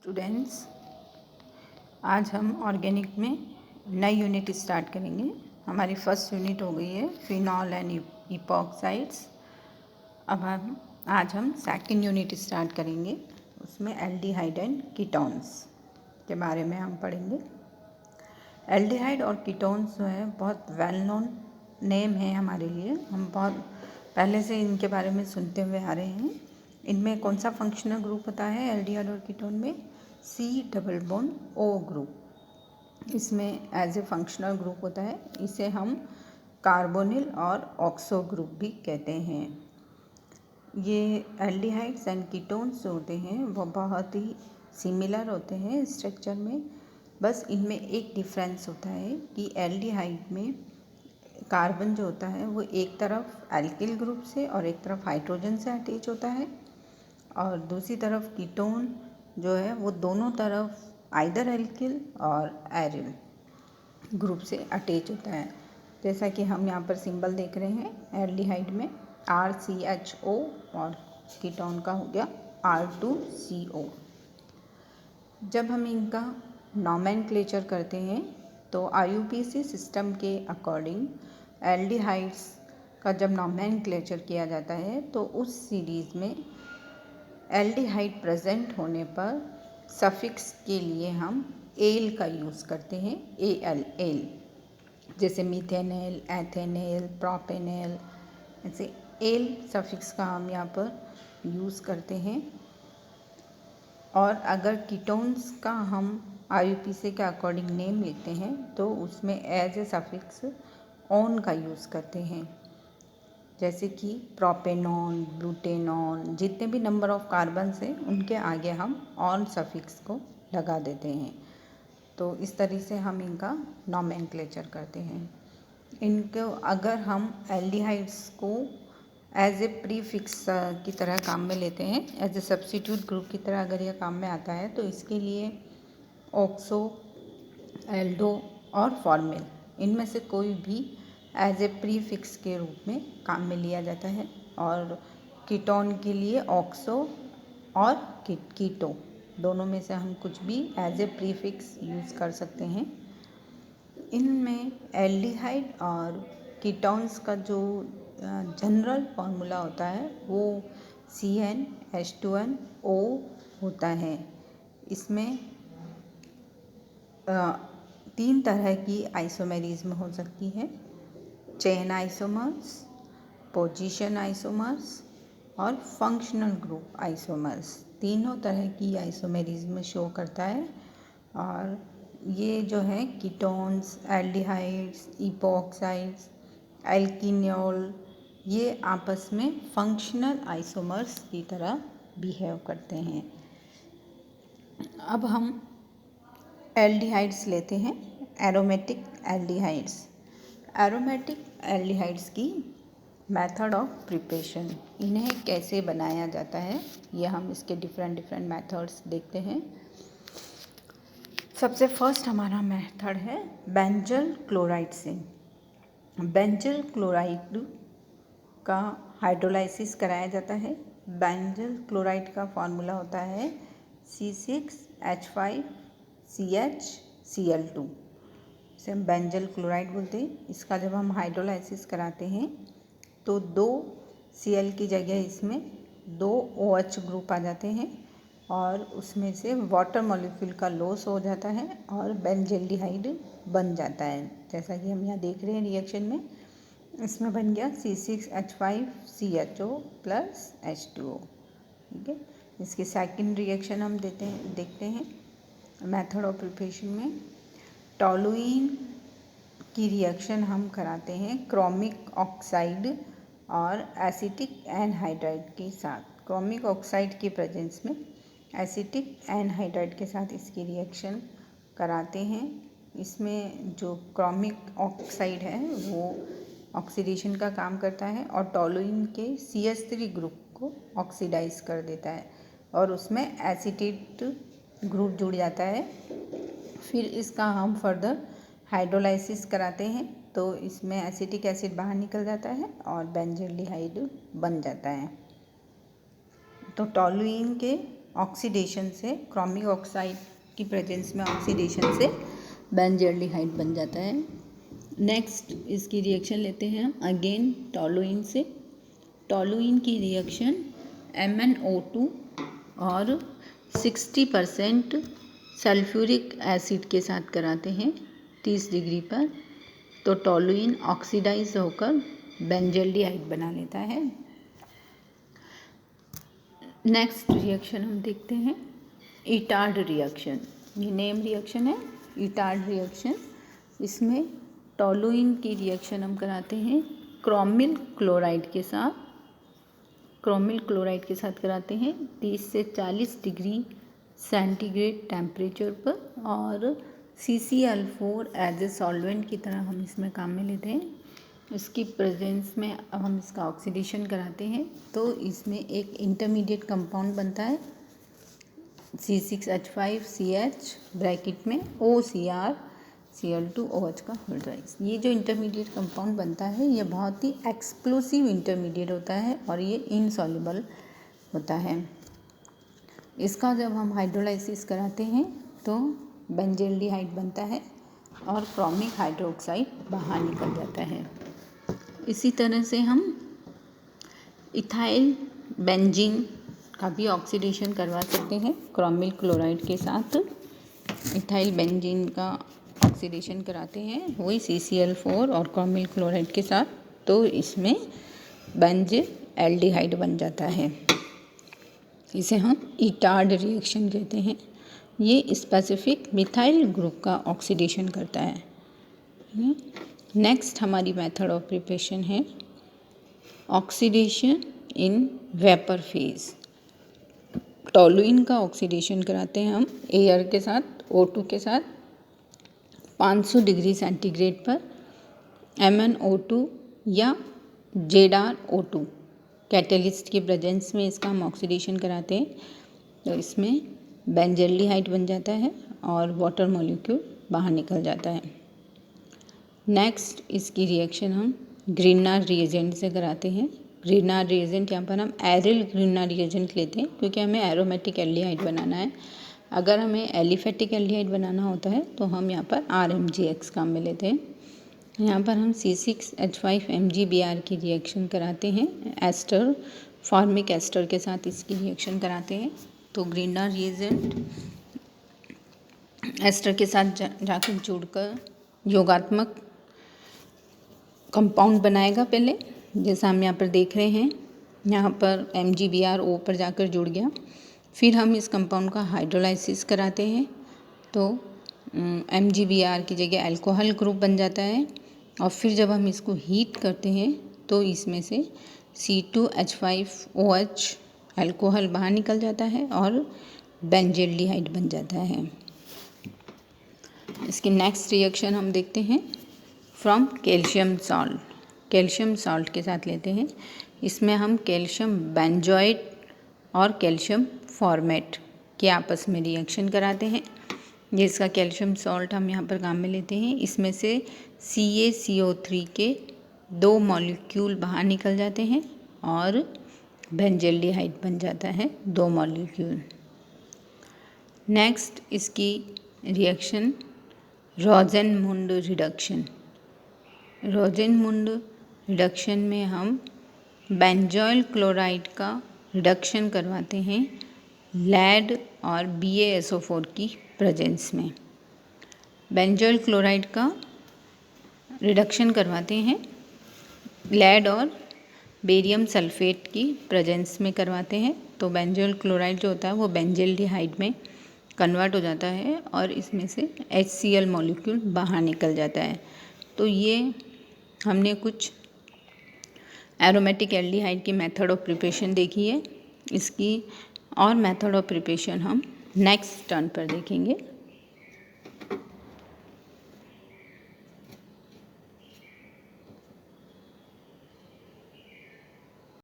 Students, आज हम organic में नई यूनिट स्टार्ट करेंगे। हमारी फर्स्ट यूनिट हो गई है फिनॉल एंड इपॉक्साइड्स। अब आज हम सेकंड यूनिट स्टार्ट करेंगे। उसमें एल्डिहाइड एंड कीटोन्स के बारे में हम पढ़ेंगे। एल्डिहाइड और कीटोन्स जो है बहुत वेल नोन नेम है हमारे लिए। हम बहुत पहले से इनके बारे में सुनते हुए आ रहे हैं। इनमें कौन सा फंक्शनल ग्रुप होता है एल्डिहाइड और कीटोन में? C double bond O group. इसमें एज ए फंक्शनल ग्रुप होता है। इसे हम कार्बोनिल और ऑक्सो ग्रुप भी कहते हैं। ये एल्डिहाइड्स एंड कीटोन्स जो होते हैं वो बहुत ही सिमिलर होते हैं स्ट्रक्चर में। बस इनमें एक डिफरेंस होता है कि एल्डिहाइड में कार्बन जो होता है वो एक तरफ एल्किल ग्रुप से और एक तरफ हाइड्रोजन से अटैच होता है, और दूसरी तरफ कीटोन जो है वो दोनों तरफ आइदर एल्किल और एरिल ग्रुप से अटैच होता है। जैसा कि हम यहाँ पर सिंबल देख रहे हैं, एल्डिहाइड में RCHO और कीटोन का हो गया R2CO। जब हम इनका नॉमेनक्लेचर करते हैं तो IUPAC सिस्टम के अकॉर्डिंग एल्डिहाइड्स का जब नॉमेनक्लेचर किया जाता है तो उस सीरीज़ में एल्डिहाइड प्रेजेंट होने पर सफिक्स के लिए हम एल का यूज़ करते हैं, AL एल। जैसे मीथेनेल, एथेनेल, प्रोपेनेल, ऐसे एल सफिक्स का हम यहाँ पर यूज़ करते हैं। और अगर कीटोन्स का हम IUPAC के अकॉर्डिंग नेम लेते हैं तो उसमें एज ए सफिक्स ऑन का यूज़ करते हैं। जैसे कि प्रोपेनॉन, ब्यूटेनॉन, जितने भी नंबर ऑफ कार्बन्स हैं उनके आगे हम ऑन सफिक्स को लगा देते हैं। तो इस तरह से हम इनका नॉमेनक्लेचर करते हैं। इनको अगर हम एल्डिहाइड्स को एज ए प्रीफिक्स की तरह काम में लेते हैं, एज ए सब्स्टिट्यूट ग्रुप की तरह अगर यह काम में आता है तो इसके लिए ऑक्सो, एल्डो और फॉर्मिल इनमें से कोई भी एज ए प्रीफिक्स के रूप में काम में लिया जाता है। और कीटोन के लिए ऑक्सो और कीटो दोनों में से हम कुछ भी एज ए प्रीफिक्स यूज़ कर सकते हैं। इनमें एल्डिहाइड और कीटोन्स का जो जनरल फार्मूला होता है वो CnH2nO होता है। इसमें 3 तरह की आइसोमेरिज्म हो सकती है: चेन आइसोमर्स, पोजीशन आइसोमर्स और फंक्शनल ग्रुप आइसोमर्स। तीनों तरह की आइसोमेरिज्म शो करता है। और ये जो है कीटोन्स, एल्डिहाइड्स, इपॉक्साइड्स, एल्किनोल, ये आपस में फंक्शनल आइसोमर्स की तरह बिहेव करते हैं। अब हम एल्डिहाइड्स लेते हैं, एरोमेटिक एल्डिहाइड्स। एरोमेटिक एल्डिहाइड्स की मेथड ऑफ प्रिपरेशन, इन्हें कैसे बनाया जाता है, ये हम इसके डिफरेंट मेथड्स देखते हैं। सबसे फर्स्ट हमारा मेथड है बेंजल क्लोराइड से। बेंजल क्लोराइड का हाइड्रोलाइसिस कराया जाता है। बेंजल क्लोराइड का फार्मूला होता है C6H5CHCl2, इसे हम बेंजल क्लोराइड बोलते हैं। इसका जब हम हाइड्रोलाइसिस कराते हैं तो 2 Cl की जगह इसमें 2 OH ग्रुप आ जाते हैं और उसमें से वाटर मॉलिक्यूल का लॉस हो जाता है और बेंजल्डिहाइड बन जाता है। जैसा कि हम यहाँ देख रहे हैं रिएक्शन में, इसमें बन गया C6H5CHO प्लस H2O। ठीक है, इसकी सेकंड रिएक्शन हम देखते हैं मेथड ऑफ प्रिपरेशन में। टोलुइन की रिएक्शन हम कराते हैं क्रोमिक ऑक्साइड और एसिटिक एनहाइड्राइड के साथ। क्रोमिक ऑक्साइड की प्रेजेंस में एसिटिक एनहाइड्राइड के साथ इसकी रिएक्शन कराते हैं। इसमें जो क्रोमिक ऑक्साइड है वो ऑक्सीडेशन का काम करता है और टोलुइन के CH3 ग्रुप को ऑक्सीडाइज कर देता है और उसमें एसिटेट ग्रुप जुड़ जाता है। फिर इसका हम फर्दर हाइड्रोलाइसिस कराते हैं तो इसमें एसिटिक एसिड बाहर निकल जाता है और बेंजल्डिहाइड बन जाता है। तो टोलुइन के ऑक्सीडेशन से, क्रोमिक ऑक्साइड की प्रेजेंस में ऑक्सीडेशन से बेंजल्डिहाइड बन जाता है। नेक्स्ट इसकी रिएक्शन लेते हैं हम अगेन टोलुइन से। टोलुइन की रिएक्शन MnO2 और 60% सल्फ्यूरिक एसिड के साथ कराते हैं 30 डिग्री पर, तो टोलुइन ऑक्सीडाइज होकर बेंजल्डिहाइड बना लेता है। नेक्स्ट रिएक्शन हम देखते हैं इटार्ड रिएक्शन। ये नेम रिएक्शन है इटार्ड रिएक्शन। इसमें टोलुइन की रिएक्शन हम कराते हैं क्रोमिल क्लोराइड के साथ। क्रोमिल क्लोराइड के साथ कराते हैं 30 से 40 डिग्री सेंटीग्रेड टेम्परेचर पर, और CCl4 एज ए सॉल्वेंट की तरह हम इसमें काम में लेते हैं। इसकी प्रेजेंस में अब हम इसका ऑक्सीडेशन कराते हैं, तो इसमें एक इंटरमीडिएट कंपाउंड बनता है C6H5CH ब्रैकेट में OCr Cl2OH का होल राइज। ये जो इंटरमीडिएट कंपाउंड बनता है ये बहुत ही एक्सप्लोसिव इंटरमीडिएट होता है और ये इनसॉल्युबल होता है। इसका जब हम हाइड्रोलाइसिस कराते हैं तो बेंजल्डिहाइड बनता है और क्रोमिक हाइड्रोक्साइड बाहर निकल जाता है। इसी तरह से हम इथाइल बेंजीन का भी ऑक्सीडेशन करवा सकते हैं क्रोमिल क्लोराइड के साथ। इथाइल बेंजीन का ऑक्सीडेशन कराते हैं वही CCl4 और क्रोमिल क्लोराइड के साथ, तो इसमें बेंजल्डिहाइड बन जाता है। इसे हम इटार्ड रिएक्शन कहते हैं। ये स्पेसिफिक मिथाइल ग्रुप का ऑक्सीडेशन करता है। नेक्स्ट हमारी मेथड ऑफ प्रिपरेशन है oxidation in vapour phase. Toluene का ऑक्सीडेशन कराते हैं हम एयर के साथ, O2 के साथ 500 डिग्री सेंटीग्रेड पर। MnO2 या ZrO2 कैटेलिस्ट की प्रेजेंस में इसका हम ऑक्सीडेशन कराते हैं, तो इसमें बेंजल्डिहाइड बन जाता है और वाटर मॉलिक्यूल बाहर निकल जाता है। नेक्स्ट इसकी रिएक्शन हम ग्रीनार रिएजेंट से कराते हैं। ग्रीनार रिएजेंट यहाँ पर हम एरिल ग्रीनार रिएजेंट लेते हैं क्योंकि हमें एरोमेटिक एल्डिहाइड बनाना है। अगर हमें एलिफेटिक एल्डिहाइड बनाना होता है तो हम यहाँ पर RMgX काम में लेते हैं। यहाँ पर हम C6H5MgBr की रिएक्शन कराते हैं एस्टर, फॉर्मिक एस्टर के साथ इसकी रिएक्शन कराते हैं, तो ग्रीनार रिएजेंट एस्टर के साथ जाकर जुड़कर योगात्मक कंपाउंड बनाएगा पहले, जैसा हम यहाँ पर देख रहे हैं। यहाँ पर MgBr O पर जाकर जुड़ गया। फिर हम इस कंपाउंड का हाइड्रोलाइसिस कराते हैं, तो MgBr की जगह अल्कोहल ग्रुप बन जाता है, और फिर जब हम इसको हीट करते हैं तो इसमें से C2H5OH अल्कोहल बाहर निकल जाता है और बेंजल्डिहाइड बन जाता है। इसकी नेक्स्ट रिएक्शन हम देखते हैं from calcium salt. Calcium salt के साथ लेते हैं। इसमें हम कैल्शियम बेंजोएट और कैल्शियम फॉर्मेट के आपस में रिएक्शन कराते हैं। जिसका कैल्शियम सॉल्ट हम यहाँ पर काम में लेते हैं। इसमें से CaCO3 के 2 मॉलिक्यूल बाहर निकल जाते हैं और बेंजल्डिहाइड बन जाता है 2 मॉलिक्यूल। नेक्स्ट इसकी रिएक्शन रोज़ेनमुंड रिडक्शन। रोज़ेनमुंड रिडक्शन में हम बेंजोइल क्लोराइड का रिडक्शन करवाते हैं लेड और BaSO4 की प्रेजेंस में। बेंजोइल क्लोराइड का रिडक्शन करवाते हैं लेड और बेरियम सल्फेट की प्रेजेंस में करवाते हैं, तो बेंजोइल क्लोराइड जो होता है वो बेंजल्डिहाइड में कन्वर्ट हो जाता है और इसमें से HCl मॉलिक्यूल बाहर निकल जाता है। तो ये हमने कुछ एरोमेटिक एल्डिहाइड की मेथड ऑफ प्रिपरेशन देखी है। इसकी और मेथड ऑफ प्रिपरेशन हम नेक्स्ट टर्न पर देखेंगे।